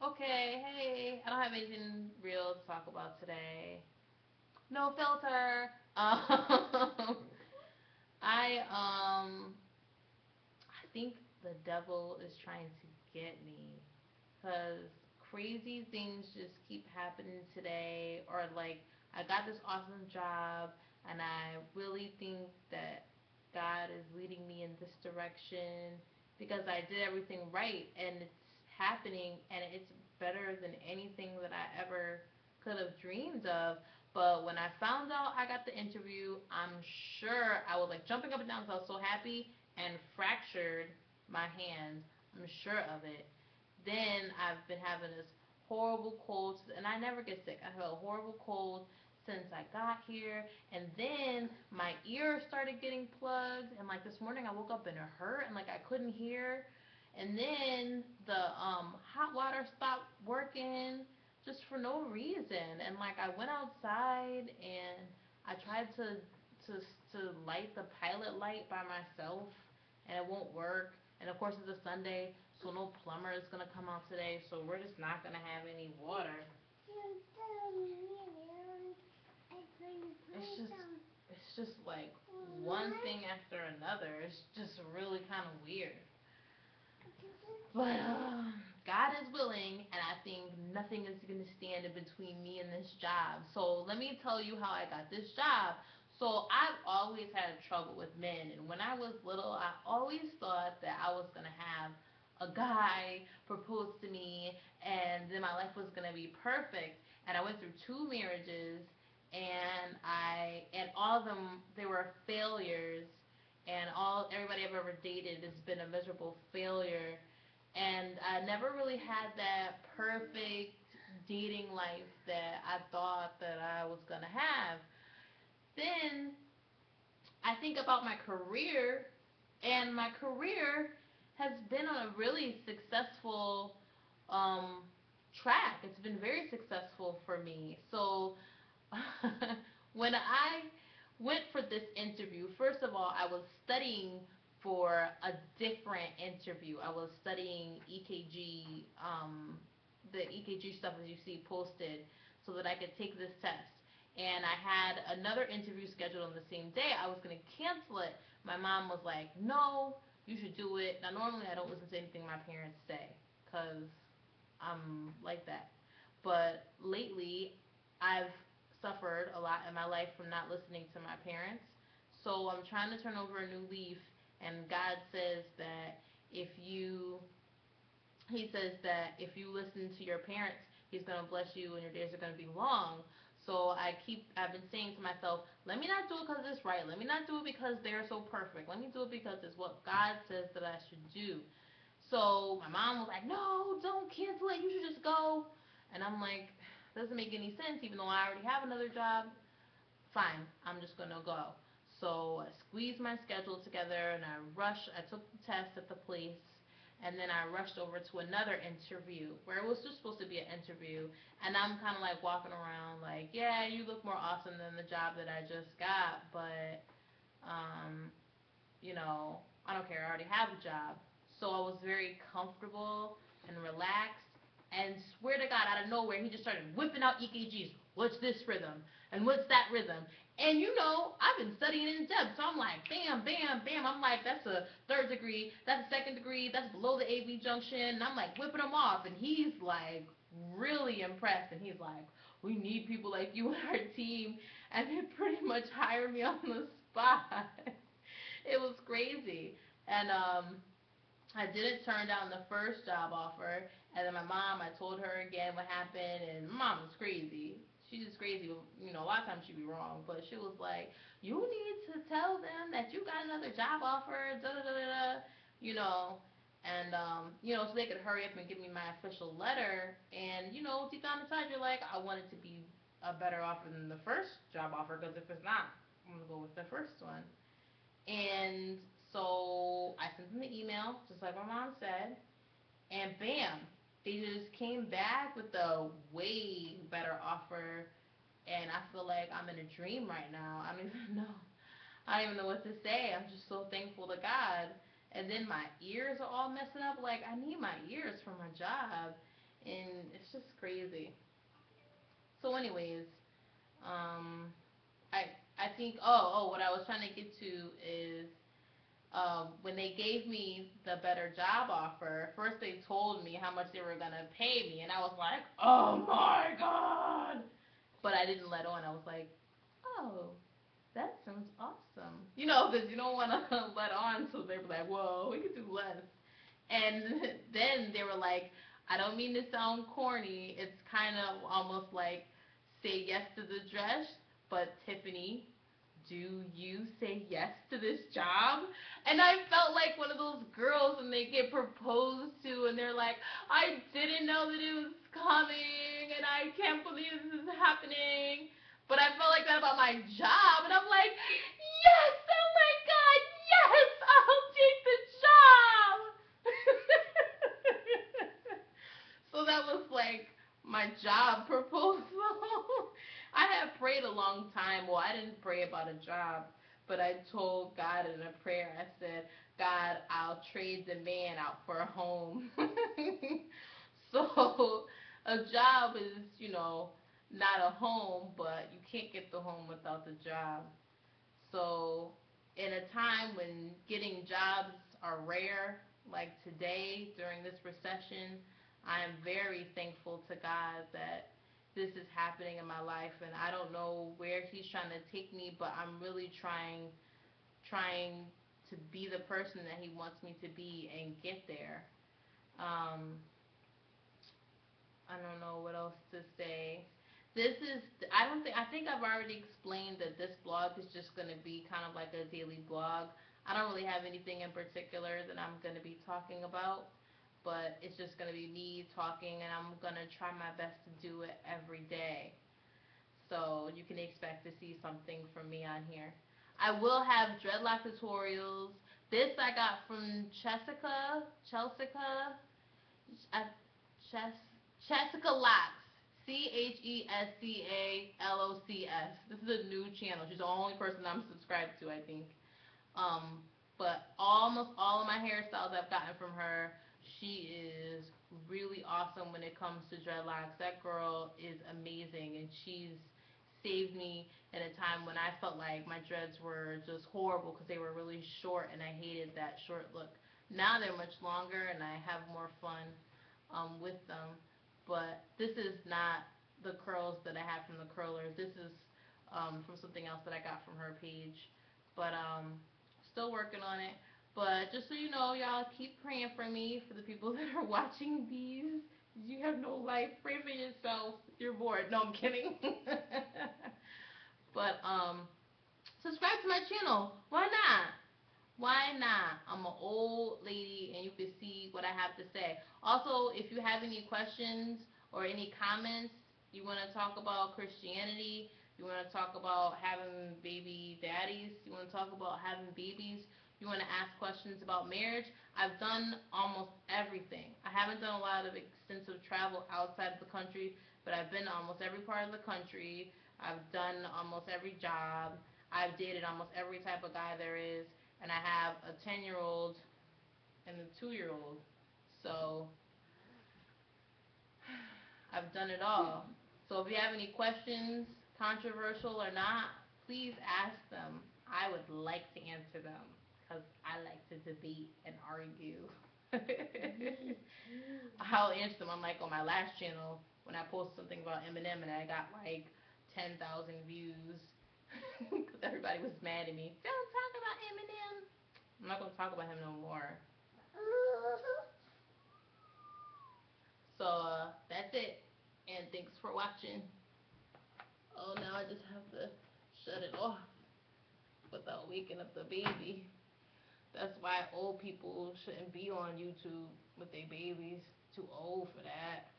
Okay, hey, I don't have anything real to talk about today. No filter. I I think the devil is trying to get me because crazy things just keep happening today, or like I got this awesome job, and I really think that God is leading me in this direction because I did everything right, and it's happening, and it's better than anything that I ever could have dreamed of. But when I found out I got the interview, I'm sure I was like jumping up and down because I was so happy, and fractured my hand. I'm sure of it. Then I've been having this horrible cold, and I never get sick. I have a horrible cold since I got here, and then my ear started getting plugged, and like this morning I woke up and it hurt, and like I couldn't hear, and then the hot water stopped working just for no reason, and like I went outside and I tried to to light the pilot light by myself, and it won't work. And of course, it's a Sunday, so no plumber is gonna come out today. So we're just not gonna have any water. It's just, it's just like one thing after another. It's just really kind of weird. But God is willing, and I think nothing is going to stand in between me and this job. So let me tell you how I got this job. So I've always had trouble with men, and when I was little, I always thought that I was going to have a guy propose to me, and then my life was going to be perfect. And I went through two marriages, and all of them, they were failures, and all everybody I've ever dated has been a miserable failure, and I never really had that perfect dating life that I thought that I was gonna have. Then I think about my career, and my career has been on a really successful um, track. It's been very successful for me. So when I went for this interview, first of all, I was studying for a different interview. I was studying EKG, the EKG stuff that you see posted, so that I could take this test. And I had another interview scheduled on the same day. I was going to cancel it. My mom was like, no, you should do it. Now, normally I don't listen to anything my parents say because I'm like that. But lately, I've suffered a lot in my life from not listening to my parents. So I'm trying to turn over a new leaf, and God says that if you, He says that if you listen to your parents, He's going to bless you and your days are going to be long. So I've been saying to myself, let me not do it because it's right. Let me not do it because they're so perfect. Let me do it because it's what God says that I should do. So my mom was like, no, don't cancel it. You should just go. And I'm like, doesn't make any sense, even though I already have another job. Fine, I'm just going to go. So I squeezed my schedule together and I took the test at the place, and then I rushed over to another interview where it was just supposed to be an interview. And I'm kind of like walking around like, yeah, you look more awesome than the job that I just got, but um, I don't care. I already have a job. So I was very comfortable and relaxed. And swear to God, out of nowhere, he just started whipping out EKGs. What's this rhythm? And what's that rhythm? And I've been studying in depth. So I'm like, bam, bam, bam. I'm like, that's a third degree. That's a second degree. That's below the AV junction. And I'm like whipping them off. And he's like really impressed. And he's like, we need people like you on our team. And they pretty much hired me on the spot. It was crazy. And I didn't turn down the first job offer. And then my mom, I told her again what happened, and my mom was crazy. She's just crazy. A lot of times she'd be wrong, but she was like, "You need to tell them that you got another job offer." Da da da da da. You know, and so they could hurry up and give me my official letter. And deep down inside, you're like, I want it to be a better offer than the first job offer, because if it's not, I'm gonna go with the first one. And so I sent them the email, just like my mom said, and bam, they just came back with a way better offer. And I feel like I'm in a dream right now. I don't even know. I don't even know what to say. I'm just so thankful to God. And then my ears are all messing up. Like, I need my ears for my job. and it's just crazy. So, anyways, um, I I think what I was trying to get to is when they gave me the better job offer. First they told me how much they were gonna pay me, and I was like, oh my god! But I didn't let on. I was like, oh, that sounds awesome. Because you don't want to let on, so they were like, whoa, we could do less. And then they were like, I don't mean to sound corny. It's kind of almost like say yes to the dress, but Tiffany, do you say yes to this job? And I felt like one of those girls when they get proposed to and they're like, I didn't know that it was coming and I can't believe this is happening. But I felt like that about my job and I'm like, yes, oh my god, yes, I'll take the job. So that was like my job proposal. I had prayed a long time. Well, I didn't pray about a job, but I told God in a prayer, I said, God, I'll trade the man out for a home. So a job is, not a home, but you can't get the home without the job. So, in a time when getting jobs are rare, like today during this recession, I am very thankful to God that this is happening in my life, and I don't know where He's trying to take me, but I'm really trying to be the person that He wants me to be and get there. Um, I don't know what else to say. This is I don't think I think I've already explained that this blog is just going to be kind of like a daily blog. I don't really have anything in particular that I'm going to be talking about, but it's just going to be me talking and I'm going to try my best to do it every day. So, you can expect to see something from me on here. I will have dreadlock tutorials. This I got from Chelsea, I, Ches, Chesca Locks. Chescallocs. This is a new channel. She's the only person I'm subscribed to, I think. But almost all of my hairstyles I've gotten from her. She is really awesome when it comes to dreadlocks. That girl is amazing, and she's saved me in a time when I felt like my dreads were just horrible because they were really short, and I hated that short look. Now they're much longer, and I have more fun with them. But this is not the curls that I have from the curlers. This is from something else that I got from her page. But still working on it. But just so you know, y'all keep praying for me for the people that are watching these. You have no life. Pray for yourself. You're bored. No, I'm kidding. But subscribe to my channel. Why not? Why not? I'm an old lady and you can see what I have to say. Also, if you have any questions or any comments, you want to talk about Christianity, you want to talk about having baby daddies, you want to talk about having babies, you want to ask questions about marriage, I've done almost everything. I haven't done a lot of extensive travel outside of the country, but I've been to almost every part of the country. I've done almost every job. I've dated almost every type of guy there is, and I have a 10-year-old and a 2-year-old. So I've done it all. So if you have any questions, controversial or not, please ask them. I would like to answer them because I like to debate and argue. I'll answer them. I'm like on my last channel when I posted something about Eminem and I got like 10,000 views because everybody was mad at me. Don't talk about Eminem. I'm not gonna talk about him no more. So that's it. And thanks for watching. Oh, now I just have to shut it off without waking up the baby. That's why old people shouldn't be on YouTube with their babies. Too old for that.